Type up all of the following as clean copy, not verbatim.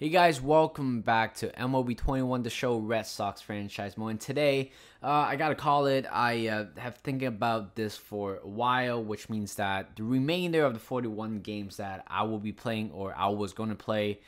Hey guys, welcome back to MLB 21, the show Red Sox franchise mode. And today, I gotta call it. I have thinking about this for a while, which means that the remainder of the 41 games that I will be playing or I was going to play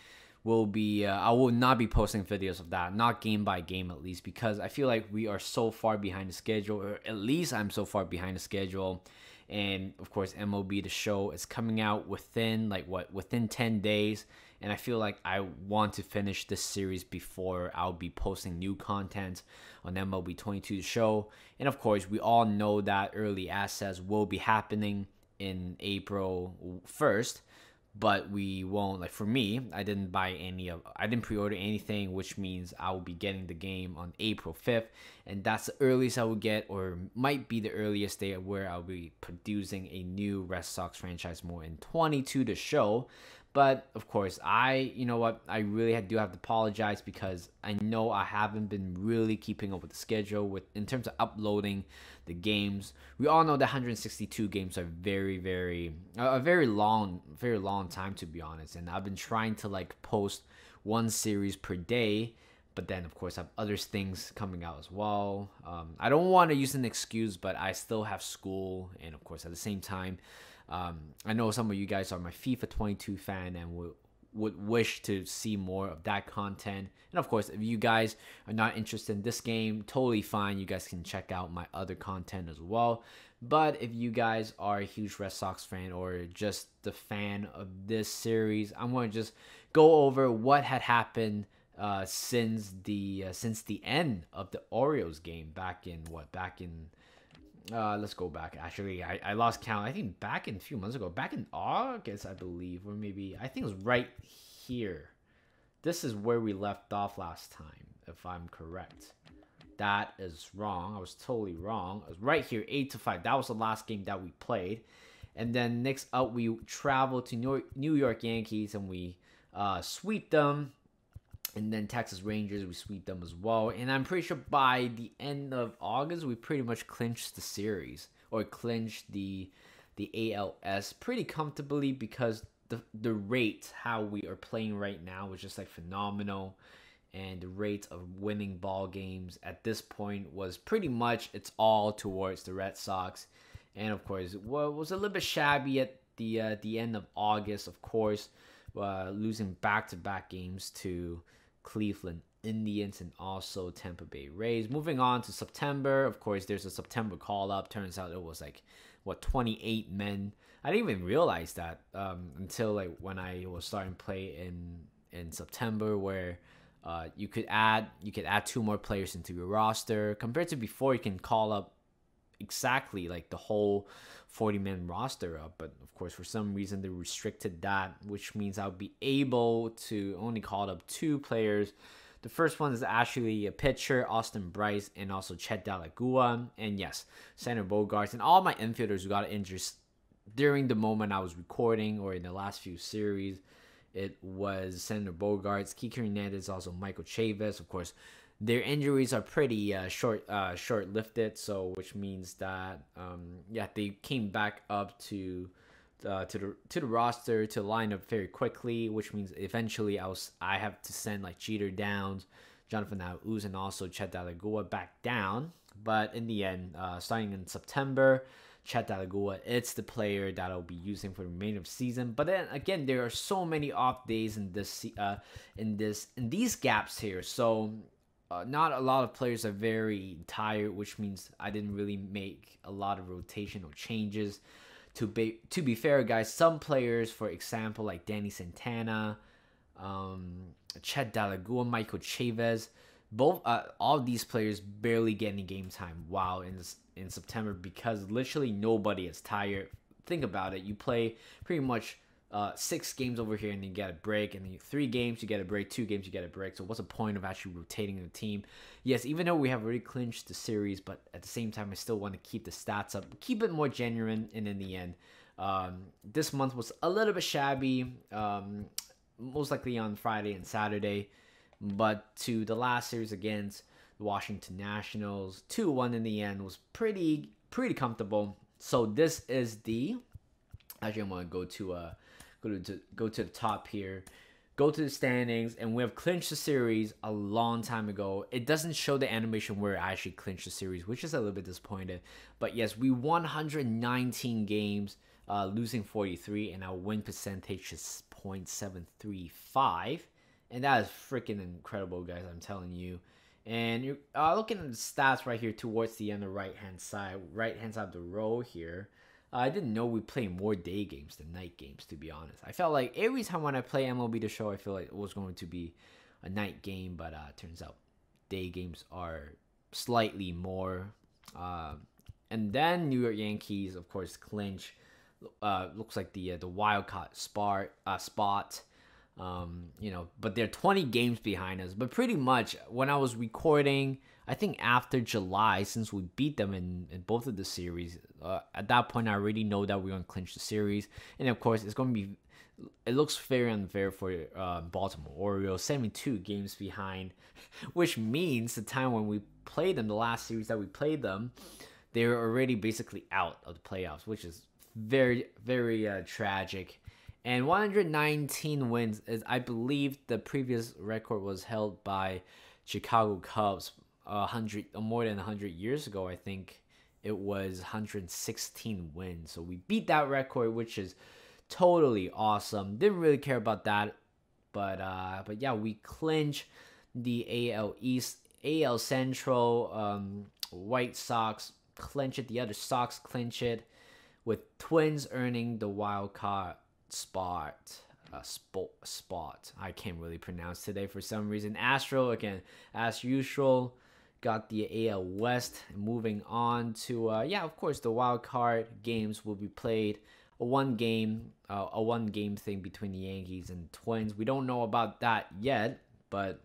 will be. I will not be posting videos of that, not game by game at least, because I feel like we are so far behind the schedule, or at least I'm so far behind the schedule. And of course, MLB the show is coming out within within 10 days. And I feel like I want to finish this series before I'll be posting new content on MLB 22 the show. And of course, we all know that early access will be happening in April 1st. But we won't, like, for me, I didn't pre-order anything, which means I will be getting the game on April 5th, and that's the earliest I will get, or might be the earliest day where I'll be producing a new Red Sox franchise more in 22 to show. But of course, you know what, I really do have to apologize because I know I haven't been really keeping up with the schedule in terms of uploading the games. We all know that 162 games are a very long time, to be honest. And I've been trying to post one series per day, but then of course I have other things coming out as well. I don't want to use an excuse, but I still have school, and of course at the same time, I know some of you guys are my FIFA 22 fan and would wish to see more of that content. And of course, if you guys are not interested in this game, totally fine. You guys can check out my other content as well. But if you guys are a huge Red Sox fan or just the fan of this series, I'm going to just go over what had happened since the end of the Orioles game back in let's go back. Actually, I lost count. I think back in a few months ago, back in August, I believe, or maybe I think it was right here. This is where we left off last time, if I'm correct. That is wrong. I was totally wrong. It was right here, 8-5. That was the last game that we played. And then next up, we traveled to New York Yankees and we sweep them. And then Texas Rangers, we sweep them as well. And I'm pretty sure by the end of August, we pretty much clinched the series. Or clinched the ALS pretty comfortably because the rate, how we are playing right now, is just phenomenal. And the rate of winning ball games at this point was pretty much, it's all towards the Red Sox. And of course, it was a little bit shabby at the end of August, of course, losing back-to-back games to Cleveland Indians and also Tampa Bay Rays. Moving on to September, of course, there's a September call-up. Turns out it was 28 men. I didn't even realize that until when I was starting to play in September, where you could add 2 more players into your roster compared to before. You can call up exactly the whole 40-man roster up, but of course for some reason they restricted that, which means I'll be able to only call up 2 players. The first one is actually a pitcher, Austin Bryce, and also Chet Dalagua, and yes, Xander Bogaerts, and all my infielders who got injured during the moment I was recording or in the last few series. It was Xander Bogaerts, Kike Hernandez, also Michael Chavis. Of course, their injuries are pretty short-lived, so which means that they came back up to the roster, to line up very quickly, which means eventually I have to send Jeter down, Jonathan Aluz, and also Chet Dalagua back down. But in the end, starting in September, Chet Dalagua, it's the player that I'll be using for the remainder of the season. But then again, there are so many off days in these gaps here, so not a lot of players are very tired, which means I didn't really make a lot of rotational changes. To be fair, guys, some players, for example, like Danny Santana, Chet Dalagua, Michael Chavis, both all these players barely get any game time while in September, because literally nobody is tired. Think about it. You play pretty much 6 games over here and you get a break, and then 3 games you get a break, 2 games you get a break. So what's the point of actually rotating the team? Yes, even though we have already clinched the series, but at the same time I still want to keep the stats up, keep it more genuine. And in the end, this month was a little bit shabby, most likely on Friday and Saturday. But to the last series against the Washington Nationals, 2-1 in the end, was pretty comfortable. So this is actually I'm gonna go to the top here. go to the standings, and we have clinched the series a long time ago. It doesn't show the animation where I actually clinched the series, which is a little bit disappointed. But yes, we won 119 games, losing 43, and our win percentage is .735. And that is freaking incredible, guys, I'm telling you. And you're looking at the stats right here towards the end of the right-hand side of the row here. I didn't know we play more day games than night games, to be honest. I felt like every time when I play MLB The Show, I feel like it was going to be a night game, but turns out day games are slightly more. And then New York Yankees, of course, clinch. Looks like the wild card spot. But they're 20 games behind us. But pretty much when I was recording, I think after July, since we beat them in both of the series, at that point I already know that we're going to clinch the series. And of course, it looks very unfair for Baltimore Orioles, 72 games behind, which means the time when we played them, the last series that we played them, they were already basically out of the playoffs, which is very, very tragic. And 119 wins is, I believe, the previous record was held by Chicago Cubs more than 100 years ago. I think it was 116 wins. So we beat that record, which is totally awesome. Didn't really care about that, but yeah, we clinch the AL East, AL Central. White Sox clinch it. The other Sox clinch it, with Twins earning the wild card spot. I can't really pronounce today for some reason. Astro, again, as usual, got the AL West. Moving on to of course, the wild card games will be played. A one game thing between the Yankees and Twins. We don't know about that yet, but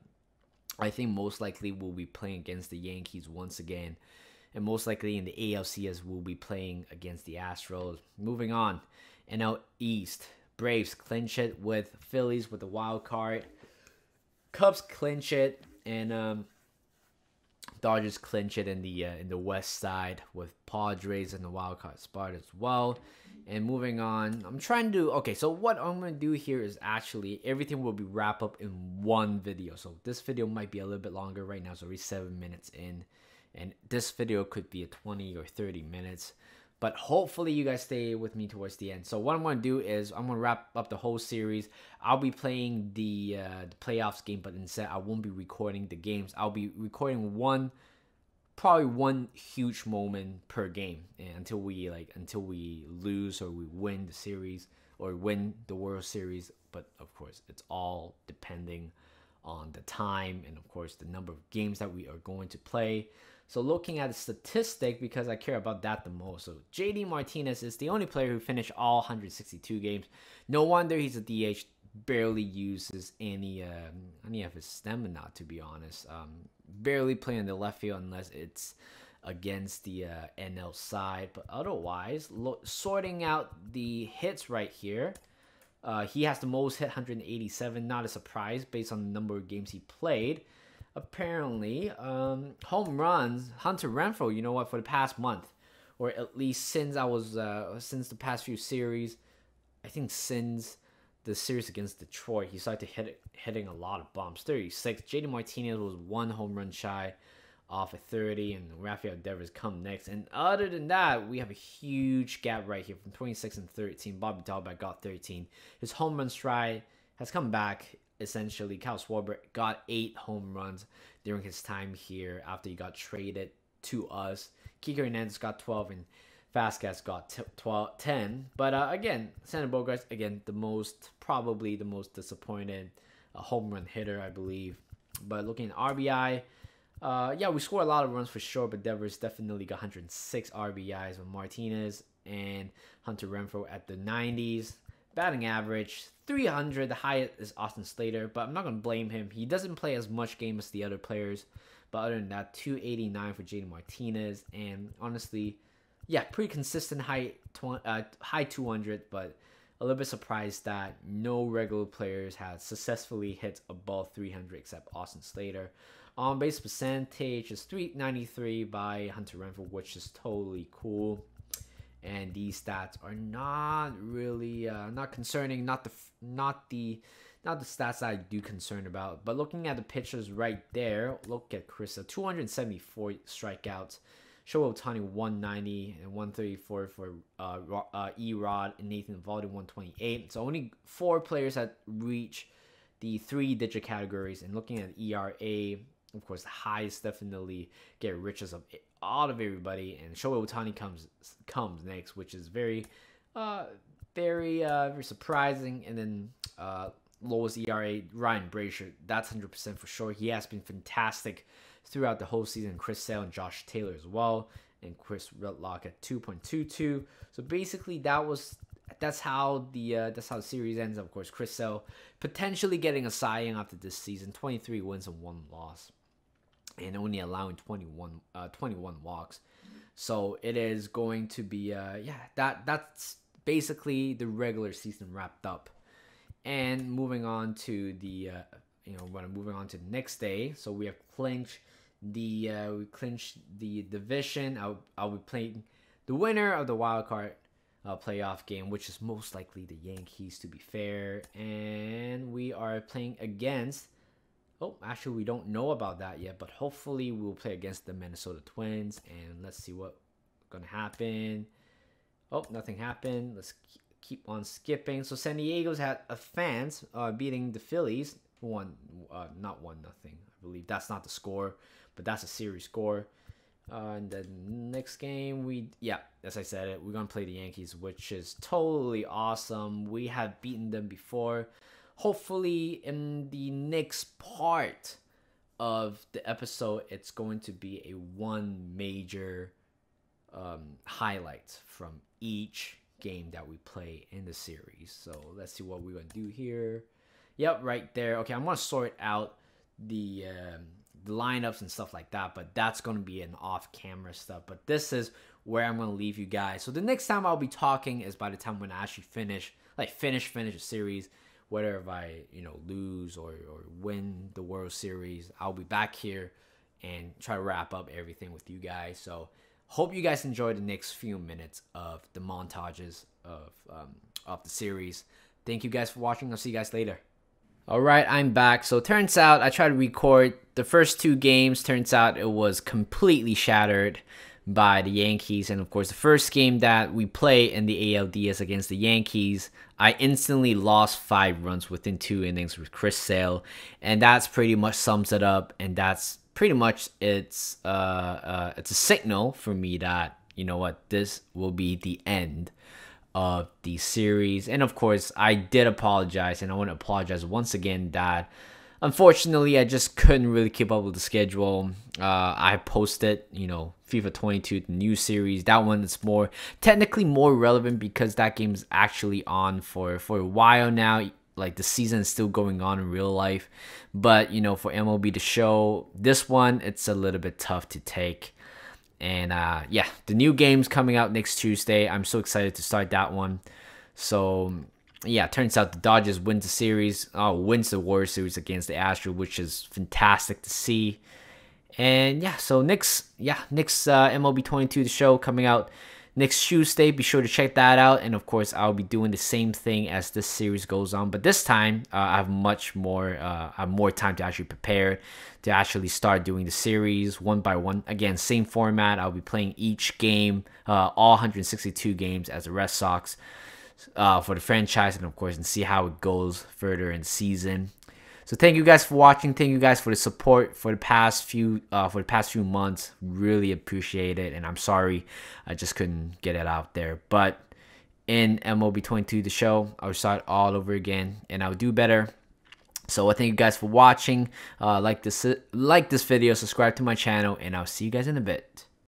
I think most likely we'll be playing against the Yankees once again. And most likely in the ALCS, we'll be playing against the Astros. Moving on, NL East, Braves clinch it with Phillies with the wild card. Cubs clinch it, and Dodgers clinch it in the West side with Padres in the wild card spot as well. And moving on, I'm trying to so what I'm gonna do here is actually everything will be wrapped up in one video. So this video might be a little bit longer right now. It's already 7 minutes in. And this video could be a 20 or 30 minutes. But hopefully you guys stay with me towards the end. So what I'm going to do is I'm going to wrap up the whole series. I'll be playing the playoffs game, but instead I won't be recording the games. I'll be recording probably one huge moment per game, and until we lose or we win the series or win the World Series. But of course, it's all depending on the time and of course the number of games that we are going to play. So looking at the statistic, because I care about that the most. So JD Martinez is the only player who finished all 162 games. No wonder he's a DH. Barely uses any of his stamina, to be honest. Barely playing the left field unless it's against the NL side. But otherwise, sorting out the hits right here, he has the most hit, 187. Not a surprise based on the number of games he played. Apparently, home runs, Hunter Renfroe, you know what, for the past month, or at least since since the past few series, I think since the series against Detroit, he started hitting a lot of bombs. 36. JD Martinez was one home run shy off at 30, and Rafael Devers come next. And other than that, we have a huge gap right here from 26 and 13. Bobby Dalbec got 13. His home run stride has come back. Essentially, Kyle Schwarber got 8 home runs during his time here after he got traded to us. Kike Hernandez got 12, and Vasquez got 10. But again, Xander Bogaerts, again, probably the most disappointed home run hitter, I believe. But looking at RBI, we scored a lot of runs for sure, but Devers definitely got 106 RBIs with Martinez and Hunter Renfroe at the 90s. Batting average, 300. The highest is Austin Slater, but I'm not going to blame him. He doesn't play as much game as the other players. But other than that, 289 for JD Martinez. And honestly, pretty consistent high 200, but a little bit surprised that no regular players had successfully hit above 300 except Austin Slater. On base percentage is 393 by Hunter Renfroe, which is totally cool. And these stats are not really not concerning, not the not the stats that I do concern about. But looking at the pitchers right there, look at Chris, 274 strikeouts. Shohei Ohtani 190 and 134 for E-Rod, and Nathan Eovaldi 128. So only 4 players had reached the 3-digit categories. And looking at ERA, of course, the highest definitely get riches of all of everybody. And Shohei Ohtani comes next, which is very surprising. And then lowest ERA, Ryan Brasier, that's 100% for sure. He has been fantastic throughout the whole season. Chris Sale and Josh Taylor as well, and Chris Redlock at 2.22. So basically, that's how the series ends. Of course, Chris Sale potentially getting a Cy Young after this season, 23 wins and 1 loss, and only allowing 21 walks. So it is going to be that's basically the regular season wrapped up. And moving on to the next day. So we have clinched the division. I'll be playing the winner of the wild card playoff game, which is most likely the Yankees, to be fair. And we are playing against. Oh, actually, we don't know about that yet, but hopefully we'll play against the Minnesota Twins. And let's see what's gonna happen. Oh, nothing happened. Let's keep on skipping. So San Diego's had a fans beating the Phillies. Not 1-0. I believe that's not the score, but that's a series score. And the next game, as I said we're gonna play the Yankees, which is totally awesome. We have beaten them before. Hopefully, in the next part of the episode, it's going to be a one major highlight from each game that we play in the series. So let's see what we're gonna do here. Yep, right there. Okay, I'm gonna sort out the lineups and stuff like that, but that's gonna be an off-camera stuff. But this is where I'm gonna leave you guys. So the next time I'll be talking is by the time when I actually finish a series. Whether if I lose or win the World Series, I'll be back here and try to wrap up everything with you guys. So hope you guys enjoy the next few minutes of the montages of the series. Thank you guys for watching. I'll see you guys later. Alright, I'm back. So turns out I tried to record the first 2 games. Turns out it was completely shattered by the Yankees. And of course, the first game that we play in the ALDS against the Yankees, I instantly lost 5 runs within 2 innings with Chris Sale. And that's pretty much sums it up. And that's pretty much it's a signal for me that, you know what, this will be the end of the series. And of course, I did apologize, and I want to apologize once again that unfortunately I just couldn't really keep up with the schedule. I posted FIFA 22, the new series. That one is technically more relevant because that game is actually on for a while now. Like, the season is still going on in real life, but for MLB to show this one, it's a little bit tough to take. And the new game's coming out next Tuesday. I'm so excited to start that one. So yeah, turns out the Dodgers wins the World Series against the Astros, which is fantastic to see. And so next MLB 22 the show coming out next Tuesday. Be sure to check that out. And of course, I'll be doing the same thing as this series goes on, but this time I have more time to actually prepare to actually start doing the series one by one. Again, same format. I'll be playing each game, all 162 games as the Red Sox for the franchise, and of course, and see how it goes further in the season. So thank you guys for watching. Thank you guys for the support for the past few months. Really appreciate it. And I'm sorry I just couldn't get it out there. But in MLB 22 the show, I'll start all over again and I'll do better. So I thank you guys for watching. Like this video, subscribe to my channel, and I'll see you guys in a bit.